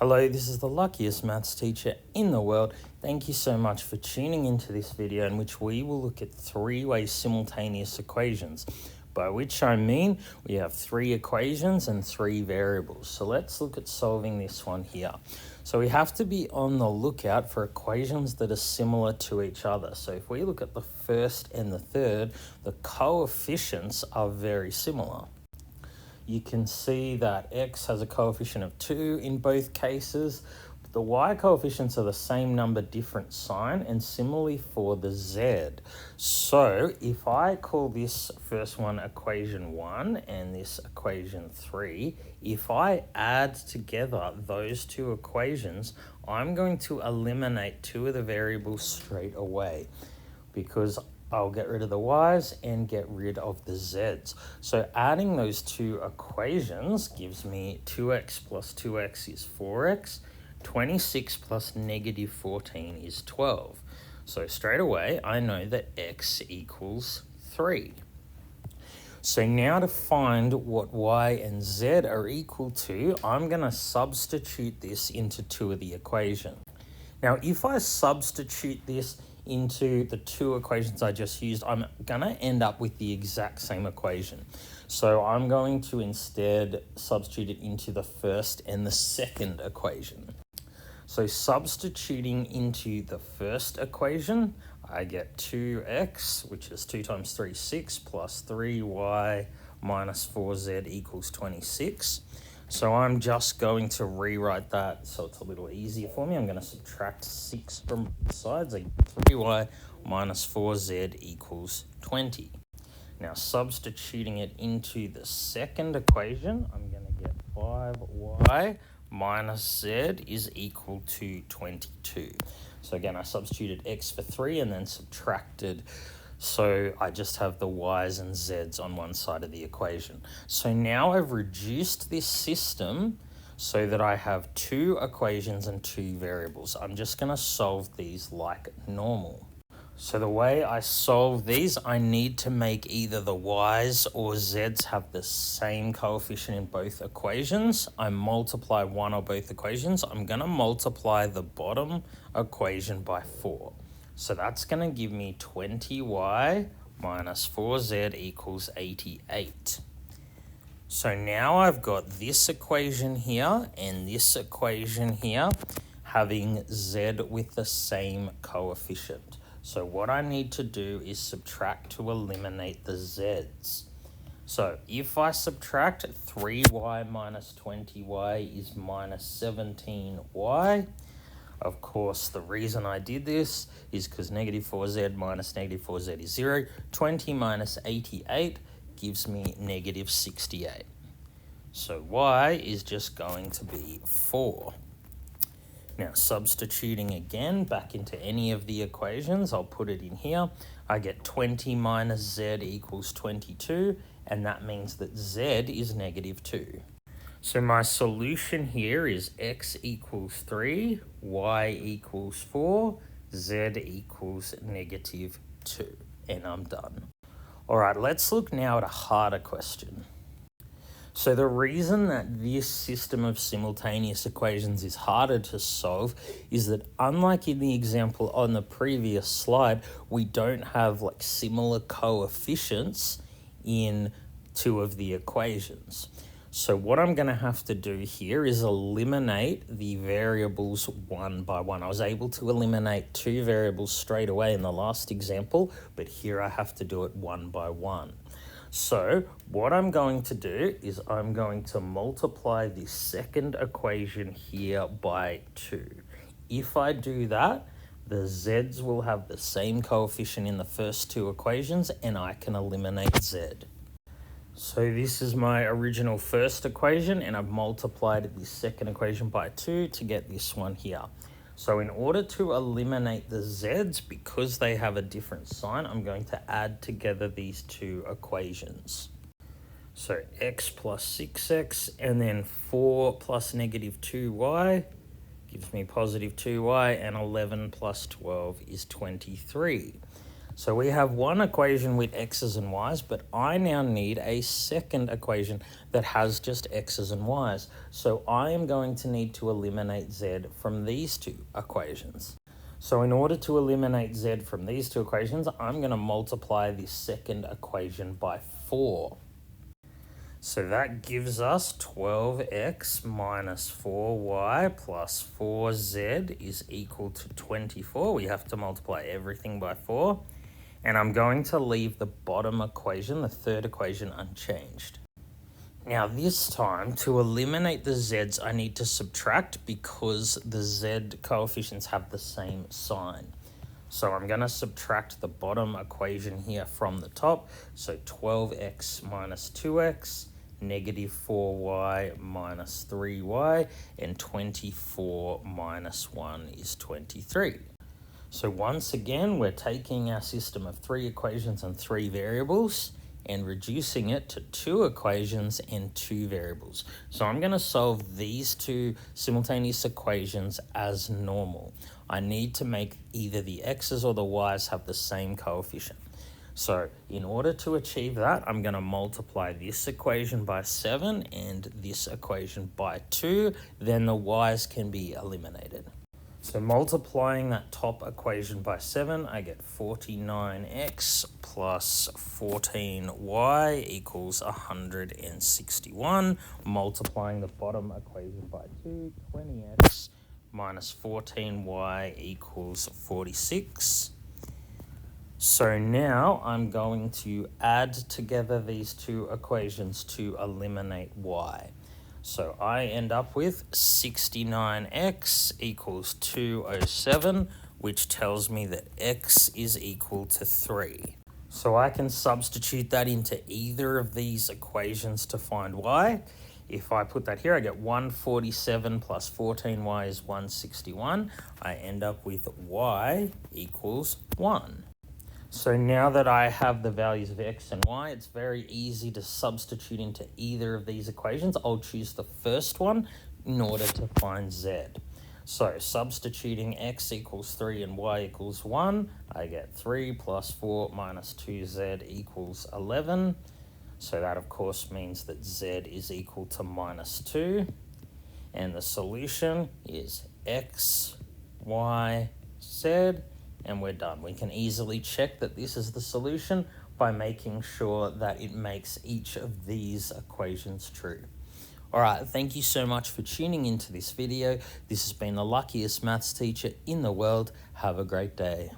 Hello, this is the luckiest maths teacher in the world. Thank you so much for tuning into this video in which we will look at three-way simultaneous equations, by which I mean we have three equations and three variables. So let's look at solving this one here. So we have to be on the lookout for equations that are similar to each other. So if we look at the first and the third, the coefficients are very similar. You can see that x has a coefficient of 2 in both cases. The y coefficients are the same number, different sign, and similarly for the z. So if I call this first one equation 1 and this equation 3, if I add together those two equations, I'm going to eliminate two of the variables straight away because I'll get rid of the y's and get rid of the z's. So adding those two equations gives me 2x plus 2x is 4x, 26 plus negative 14 is 12. So straight away, I know that x equals 3. So now to find what y and z are equal to, I'm going to substitute this into two of the equations. Now, if I substitute this into the two equations I just used, I'm going to end up with the exact same equation. So I'm going to instead substitute it into the first and the second equation. So substituting into the first equation, I get 2x, which is 2 times 3, 6, plus 3y minus 4z equals 26. So I'm just going to rewrite that so it's a little easier for me. I'm going to subtract 6 from both sides. I get 3y minus 4z equals 20. Now substituting it into the second equation, I'm going to get 5y minus z is equal to 22. So again, I substituted x for 3 and then subtracted. So I just have the y's and z's on one side of the equation. So now I've reduced this system so that I have two equations and two variables. I'm just going to solve these like normal. So the way I solve these, I need to make either the y's or z's have the same coefficient in both equations. I multiply one or both equations. I'm going to multiply the bottom equation by 4. So that's going to give me 20y minus 4z equals 88. So now I've got this equation here and this equation here having z with the same coefficient. So what I need to do is subtract to eliminate the z's. So if I subtract 3y minus 20y is minus 17y. Of course, the reason I did this is because negative 4z minus negative 4z is 0. 20 minus 88 gives me negative 68. So y is just going to be 4. Now, substituting again back into any of the equations, I'll put it in here. I get 20 minus z equals 22, and that means that z is negative 2. So my solution here is x equals 3, y equals 4, z equals negative 2, and I'm done. All right, let's look now at a harder question. So the reason that this system of simultaneous equations is harder to solve is that unlike in the example on the previous slide, we don't have like similar coefficients in two of the equations. So what I'm going to have to do here is eliminate the variables one by one. I was able to eliminate two variables straight away in the last example, but here I have to do it one by one. So what I'm going to do is I'm going to multiply the second equation here by 2. If I do that, the z's will have the same coefficient in the first two equations and I can eliminate z. So this is my original first equation and I've multiplied the second equation by 2 to get this one here. So in order to eliminate the z's, because they have a different sign, I'm going to add together these two equations. So x plus 6x and then 4 plus negative 2y gives me positive 2y, and 11 plus 12 is 23. So we have one equation with x's and y's, but I now need a second equation that has just x's and y's. So I am going to need to eliminate z from these two equations. So in order to eliminate z from these two equations, I'm going to multiply the second equation by 4. So that gives us 12x minus 4y plus 4z is equal to 24. We have to multiply everything by 4. And I'm going to leave the bottom equation, the third equation, unchanged. Now this time, to eliminate the z's, I need to subtract because the z coefficients have the same sign. So I'm going to subtract the bottom equation here from the top. So 12x minus 2x, negative 4y minus 3y, and 24 minus 1 is 23. So once again, we're taking our system of 3 equations and 3 variables and reducing it to 2 equations and 2 variables. So I'm going to solve these 2 simultaneous equations as normal. I need to make either the x's or the y's have the same coefficient. So in order to achieve that, I'm going to multiply this equation by 7 and this equation by 2. Then the y's can be eliminated. So multiplying that top equation by 7, I get 49x plus 14y equals 161. Multiplying the bottom equation by 2, 20x minus 14y equals 46. So now I'm going to add together these 2 equations to eliminate y. So I end up with 69x equals 207, which tells me that x is equal to 3. So I can substitute that into either of these equations to find y. If I put that here, I get 147 plus 14y is 161. I end up with y equals 1. So now that I have the values of x and y, it's very easy to substitute into either of these equations. I'll choose the first one in order to find z. So substituting x equals 3 and y equals 1, I get 3 plus 4 minus 2z equals 11. So that of course means that z is equal to minus 2. And the solution is x, y, z. And we're done. We can easily check that this is the solution by making sure that it makes each of these equations true. All right, thank you so much for tuning into this video. This has been the luckiest maths teacher in the world. Have a great day.